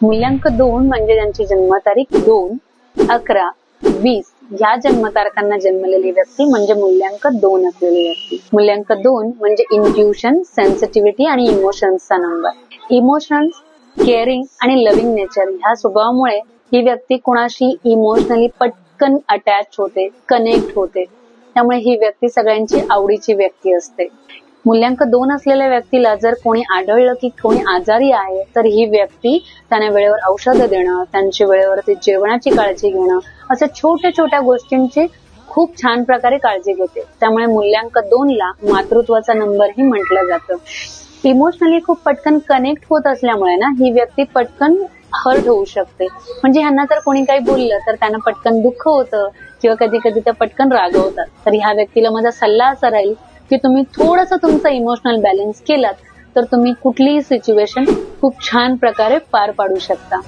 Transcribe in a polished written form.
मूल्यांक 2 म्हणजे ज्यांची जन्मतारीख 2/11/20 ह्या जन्मतारखांना जन्मलेली व्यक्ती म्हणजे मूल्यांक 2 असलेली व्यक्ती. मूल्यांक 2 म्हणजे इंट्युशन, सेन्सिटिव्हिटी आणि इमोशन्सचा नंबर. इमोशन्स, केअरिंग आणि लव्हिंग नेचर ह्या स्वभावामुळे ही व्यक्ती कोणाशी इमोशनली पटकन अटॅच होते, कनेक्ट होते. त्यामुळे ही व्यक्ती सगळ्यांची आवडीची व्यक्ती असते. मूल्यांक 2 असलेल्या व्यक्तीला जर कोणी आढळलं की कोणी आजारी आहे तर ही व्यक्ती त्यांना वेळेवर औषधं देणं, त्यांची वेळेवरती जेवणाची काळजी घेणं, अशा छोट्या छोट्या गोष्टींची खूप छान प्रकारे काळजी घेते. त्यामुळे मूल्यांक 2 ला मातृत्वाचा नंबरही म्हटलं जातं. इमोशनली खूप पटकन कनेक्ट होत असल्यामुळे ना ही व्यक्ती पटकन हर्ट होऊ शकते. म्हणजे ह्यांना जर कोणी काही बोललं तर त्यांना पटकन दुःख होतं किंवा कधी कधी त्या पटकन रागवतात. तर ह्या व्यक्तीला माझा सल्ला असा राहील की तुम्ही थोडंसं तुमचा इमोशनल बॅलन्स केलात तर तुम्ही कुठलीही सिच्युएशन खूप छान प्रकारे पार पाडू शकता.